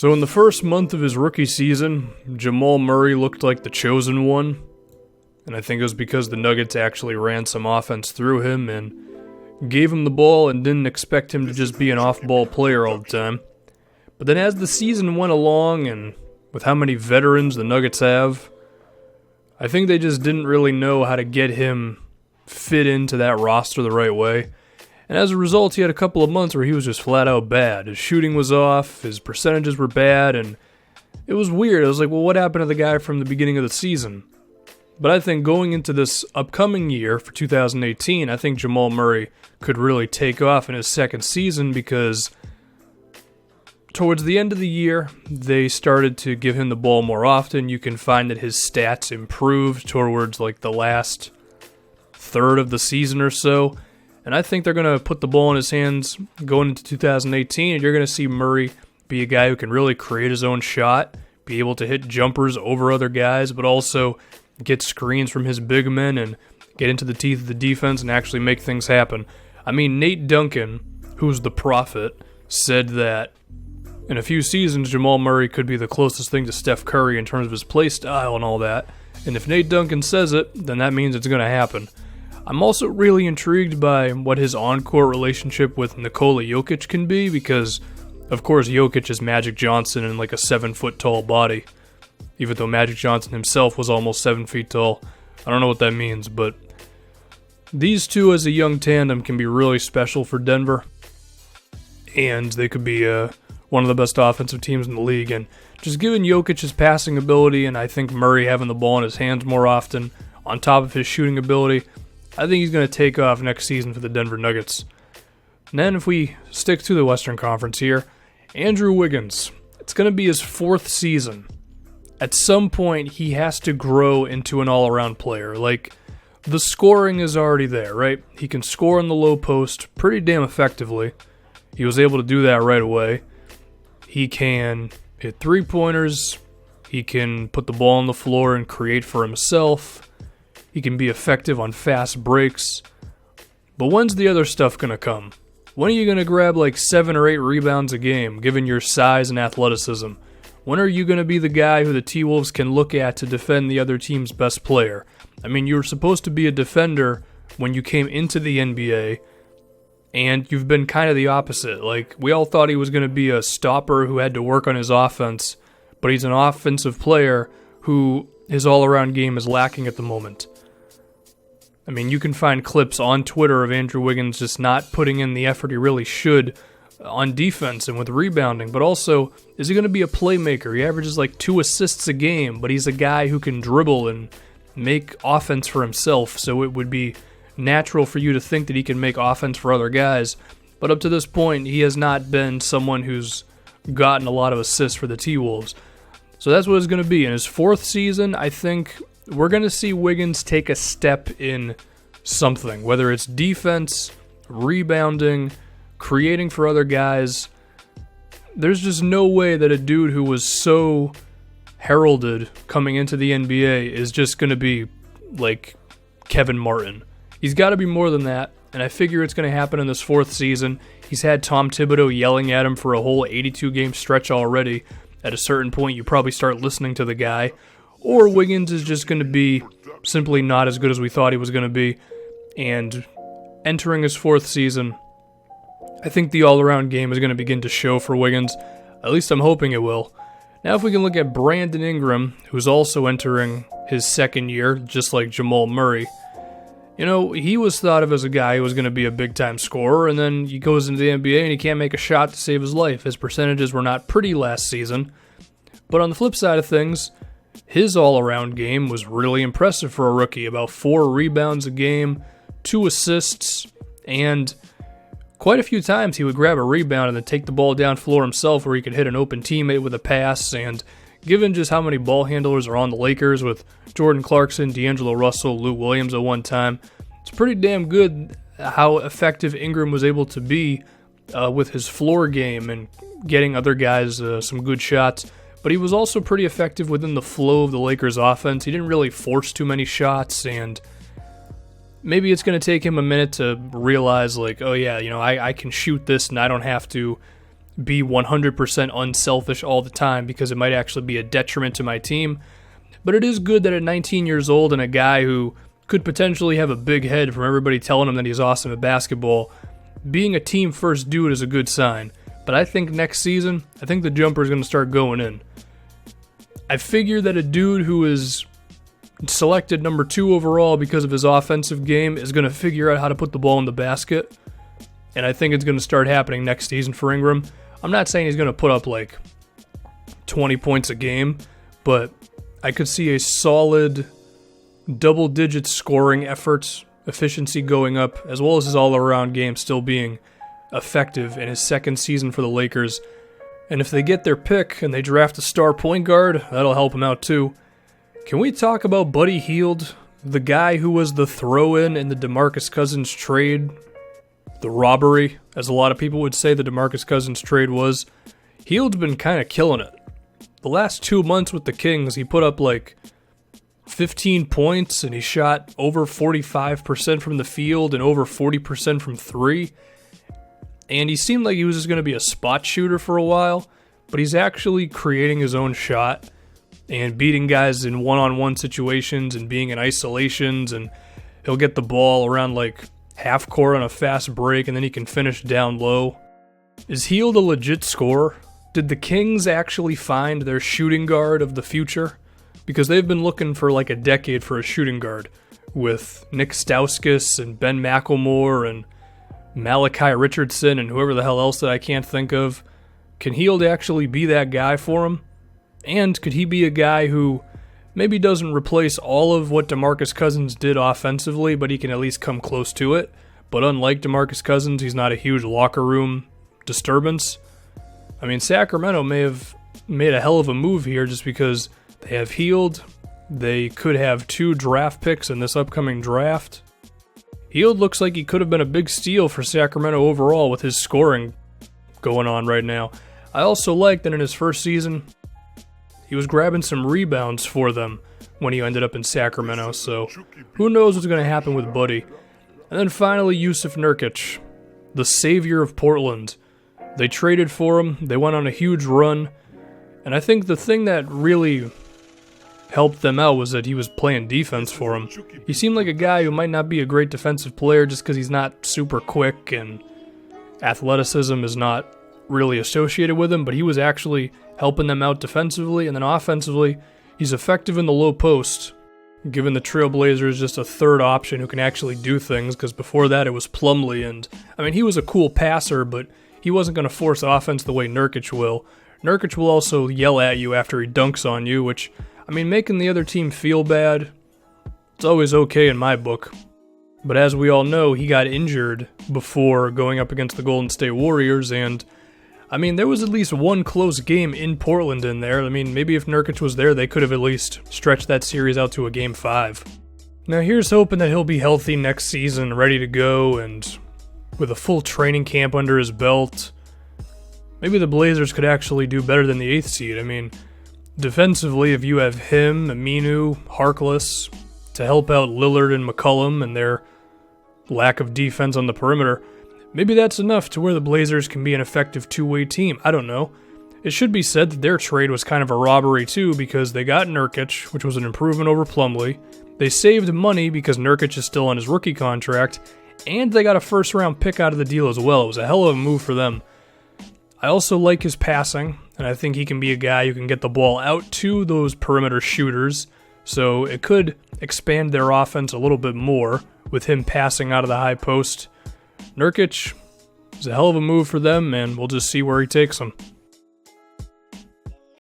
So in the first month of his rookie season, Jamal Murray looked like the chosen one. And I think it was because the Nuggets actually ran some offense through him and gave him the ball and didn't expect him to just be an off-ball player all the time. But then as the season went along, and with how many veterans the Nuggets have, I think they just didn't really know how to get him fit into that roster the right way. And as a result, he had a couple of months where he was just flat out bad. His shooting was off, his percentages were bad, and it was weird. I was like, well, what happened to the guy from the beginning of the season? But I think going into this upcoming year for 2018, I think Jamal Murray could really take off in his second season because towards the end of the year, they started to give him the ball more often. You can find that his stats improved towards like the last third of the season or so. And I think they're going to put the ball in his hands going into 2018, and you're going to see Murray be a guy who can really create his own shot, be able to hit jumpers over other guys, but also get screens from his big men and get into the teeth of the defense and actually make things happen. I mean, Nate Duncan, who's the prophet, said that in a few seasons, Jamal Murray could be the closest thing to Steph Curry in terms of his play style and all that. And if Nate Duncan says it, then that means it's going to happen. I'm also really intrigued by what his on-court relationship with Nikola Jokic can be because, of course, Jokic is Magic Johnson in like a 7-foot-tall body, even though Magic Johnson himself was almost 7 feet tall. I don't know what that means, but these two as a young tandem can be really special for Denver, and they could be one of the best offensive teams in the league. And just given Jokic his passing ability, and I think Murray having the ball in his hands more often, on top of his shooting ability, I think he's going to take off next season for the Denver Nuggets. And then if we stick to the Western Conference here, Andrew Wiggins. It's going to be his fourth season. At some point, he has to grow into an all-around player. Like, the scoring is already there, right? He can score in the low post pretty damn effectively. He was able to do that right away. He can hit three-pointers. He can put the ball on the floor and create for himself. He can be effective on fast breaks. But when's the other stuff going to come? When are you going to grab like 7 or 8 rebounds a game, given your size and athleticism? When are you going to be the guy who the T-Wolves can look at to defend the other team's best player? I mean, you were supposed to be a defender when you came into the NBA, and you've been kind of the opposite. Like, we all thought he was going to be a stopper who had to work on his offense, but he's an offensive player who his all-around game is lacking at the moment. I mean, you can find clips on Twitter of Andrew Wiggins just not putting in the effort he really should on defense and with rebounding, but also, is he going to be a playmaker? He averages like 2 assists a game, but he's a guy who can dribble and make offense for himself, so it would be natural for you to think that he can make offense for other guys. But up to this point, he has not been someone who's gotten a lot of assists for the T-Wolves. So that's what it's going to be. In his fourth season, I think we're going to see Wiggins take a step in something, whether it's defense, rebounding, creating for other guys. There's just no way that a dude who was so heralded coming into the NBA is just going to be like Kevin Martin. He's got to be more than that, and I figure it's going to happen in this fourth season. He's had Tom Thibodeau yelling at him for a whole 82-game stretch already. At a certain point, you probably start listening to the guy. Or Wiggins is just going to be simply not as good as we thought he was going to be. And entering his fourth season, I think the all-around game is going to begin to show for Wiggins. At least I'm hoping it will. Now if we can look at Brandon Ingram, who's also entering his second year, just like Jamal Murray. You know, he was thought of as a guy who was going to be a big-time scorer, and then he goes into the NBA and he can't make a shot to save his life. His percentages were not pretty last season. But on the flip side of things, his all-around game was really impressive for a rookie. About 4 rebounds a game, 2 assists, and quite a few times he would grab a rebound and then take the ball down floor himself where he could hit an open teammate with a pass. And given just how many ball handlers are on the Lakers with Jordan Clarkson, D'Angelo Russell, Lou Williams at one time, it's pretty damn good how effective Ingram was able to be with his floor game and getting other guys some good shots. But he was also pretty effective within the flow of the Lakers' offense. He didn't really force too many shots, and maybe it's going to take him a minute to realize, like, oh yeah, you know, I can shoot this and I don't have to be 100% unselfish all the time because it might actually be a detriment to my team. But it is good that at 19 years old and a guy who could potentially have a big head from everybody telling him that he's awesome at basketball, being a team first dude is a good sign. But I think next season, I think the jumper is going to start going in. I figure that a dude who is selected number 2 overall because of his offensive game is going to figure out how to put the ball in the basket. And I think it's going to start happening next season for Ingram. I'm not saying he's going to put up like 20 points a game, but I could see a solid double-digit scoring efforts, efficiency going up, as well as his all-around game still being effective in his second season for the Lakers. And if they get their pick and they draft a star point guard, that'll help him out too. Can we talk about Buddy Hield, the guy who was the throw-in in the DeMarcus Cousins trade? The robbery, as a lot of people would say the DeMarcus Cousins trade was. Hield's been kind of killing it. The last 2 months with the Kings, he put up like 15 points and he shot over 45% from the field and over 40% from 3. And he seemed like he was just going to be a spot shooter for a while, but he's actually creating his own shot and beating guys in one-on-one situations and being in isolations, and he'll get the ball around like half court on a fast break and then he can finish down low. Is Hield a legit scorer? Did the Kings actually find their shooting guard of the future? Because they've been looking for like a decade for a shooting guard with Nick Stauskas and Ben McLemore and Malachi Richardson and whoever the hell else that I can't think of. Can Hield actually be that guy for him? And could he be a guy who maybe doesn't replace all of what DeMarcus Cousins did offensively, but he can at least come close to it? But unlike DeMarcus Cousins, he's not a huge locker room disturbance. I mean, Sacramento may have made a hell of a move here just because they have Hield. They could have 2 draft picks in this upcoming draft. Hield looks like he could have been a big steal for Sacramento overall with his scoring going on right now. I also like that in his first season, he was grabbing some rebounds for them when he ended up in Sacramento, so who knows what's going to happen with Buddy. And then finally, Jusuf Nurkic, the savior of Portland. They traded for him, they went on a huge run, and I think the thing that really helped them out was that he was playing defense for him. He seemed like a guy who might not be a great defensive player just because he's not super quick and athleticism is not really associated with him, but he was actually helping them out defensively, and then offensively, he's effective in the low post, giving the Trailblazers just a third option who can actually do things, because before that it was Plumlee, and I mean, he was a cool passer, but he wasn't going to force offense the way Nurkic will. Nurkic will also yell at you after he dunks on you, which, I mean, making the other team feel bad, it's always okay in my book. But as we all know, he got injured before going up against the Golden State Warriors, and I mean, there was at least one close game in Portland in there. I mean, maybe if Nurkic was there, they could have at least stretched that series out to a Game 5. Now here's hoping that he'll be healthy next season, ready to go, and with a full training camp under his belt, maybe the Blazers could actually do better than the 8th seed. I mean, defensively, if you have him, Aminu, Harkless, to help out Lillard and McCollum and their lack of defense on the perimeter, maybe that's enough to where the Blazers can be an effective two-way team. I don't know. It should be said that their trade was kind of a robbery too, because they got Nurkic, which was an improvement over Plumlee. They saved money because Nurkic is still on his rookie contract, and they got a first-round pick out of the deal as well. It was a hell of a move for them. I also like his passing, and I think he can be a guy who can get the ball out to those perimeter shooters, so it could expand their offense a little bit more with him passing out of the high post. Nurkic is a hell of a move for them, and we'll just see where he takes them.